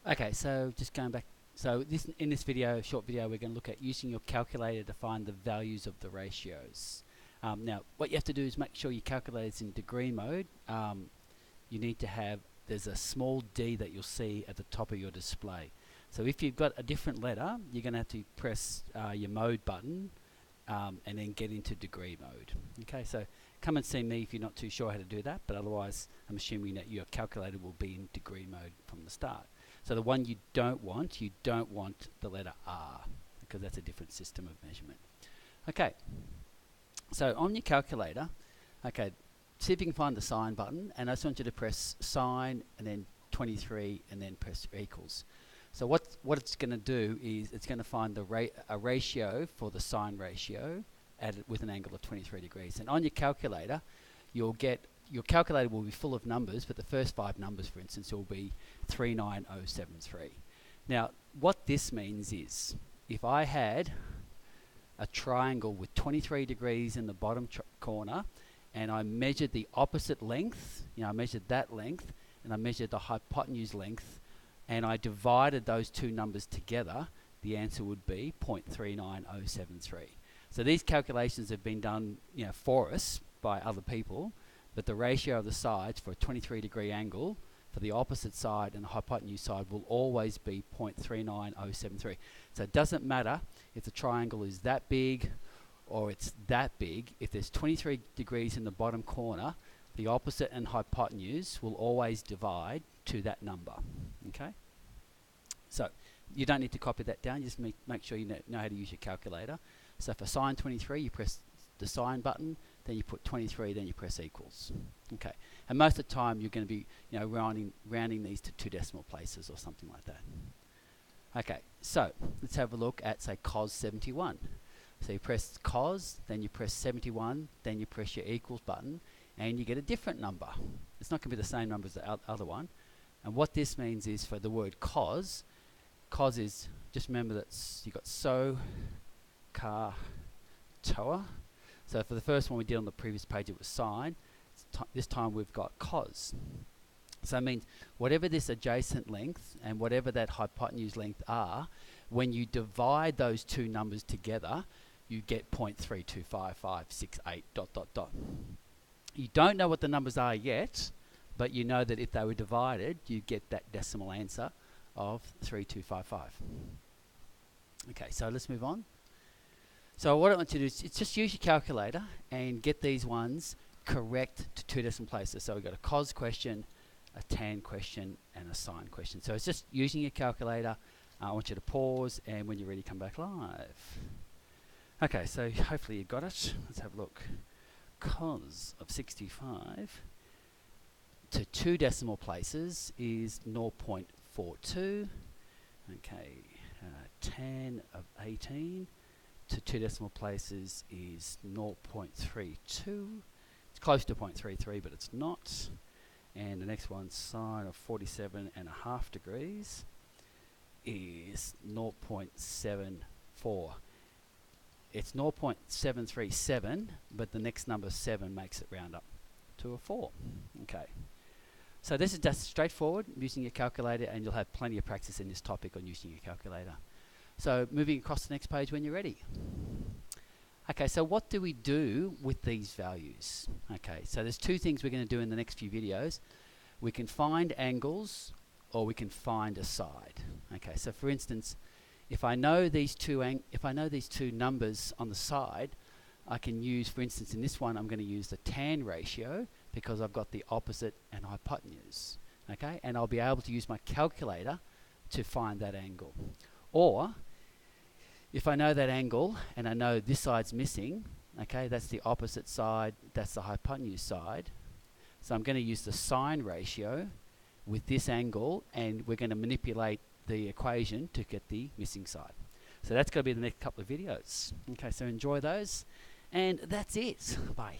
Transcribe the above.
Okay, so just going back. So in this video, short video, we're going to look at using your calculator to find the values of the ratios. Now, what you have to do is make sure your calculator is in degree mode. You need to have, there's a small d that you'll see at the top of your display. So if you've got a different letter, you're going to have to press your mode button and then get into degree mode. Okay, so come and see me if you're not too sure how to do that, but otherwise I'm assuming that your calculator will be in degree mode from the start. So the one you don't want the letter R, because that's a different system of measurement. Okay, so on your calculator, okay, see if you can find the sign button, and I just want you to press sign and then 23 and then press equals. So what it's going to do is it's going to find a ratio for the sine ratio with an angle of 23 degrees. And on your calculator, your calculator will be full of numbers, but the first 5 numbers, for instance, will be 39073. Now, what this means is, if I had a triangle with 23 degrees in the bottom corner, and I measured the opposite length, I measured that length, and I measured the hypotenuse length, and I divided those two numbers together, the answer would be 0.39073. So these calculations have been done, for us by other people, but the ratio of the sides for a 23 degree angle for the opposite side and the hypotenuse side will always be 0.39073. So it doesn't matter if the triangle is that big or it's that big. If there's 23 degrees in the bottom corner, the opposite and hypotenuse will always divide to that number. Okay? So you don't need to copy that down, just make sure you know how to use your calculator. So for sine 23, you press the sign button, then you put 23, then you press equals. Okay, and most of the time you're going to be rounding these to 2 decimal places or something like that. Okay, so let's have a look at, say, cos 71. So you press cos, then you press 71, then you press your equals button, and you get a different number. It's not going to be the same number as the other one. And what this means is, for the word cos is, just remember that you've got so, car, toa. So for the first one we did on the previous page, it was sine. This time we've got cos. So it means whatever this adjacent length and whatever that hypotenuse length are, when you divide those two numbers together, you get 0.3255568 ... You don't know what the numbers are yet, but you know that if they were divided, you get that decimal answer of 3255. Okay, so let's move on. So what I want you to do is just use your calculator and get these ones correct to 2 decimal places. So we've got a cos question, a tan question, and a sine question. So it's just using your calculator. I want you to pause, and when you're ready, come back live. Okay, so hopefully you got it. Let's have a look. Cos of 65 to 2 decimal places is 0.42. Okay, tan of 18 to 2 decimal places is 0.32. It's close to 0.33, but it's not. And the next one, sine of 47.5 degrees, is 0.74. It's 0.737, but the next number 7 makes it round up to a 4. Okay. So this is just straightforward, using your calculator, and you'll have plenty of practice in this topic on using your calculator. So moving across to the next page when you're ready. Okay, so what do we do with these values? Okay, so there's 2 things we're going to do in the next few videos. We can find angles, or we can find a side. Okay, so for instance, if I know these two numbers on the side, I can use, for instance, in this one, I'm going to use the tan ratio because I've got the opposite and hypotenuse. Okay, and I'll be able to use my calculator to find that angle. Or if I know that angle and I know this side's missing, okay, that's the opposite side, that's the hypotenuse side. So I'm going to use the sine ratio with this angle, and we're going to manipulate the equation to get the missing side. So that's going to be the next couple of videos. Okay, so enjoy those, and that's it. Bye.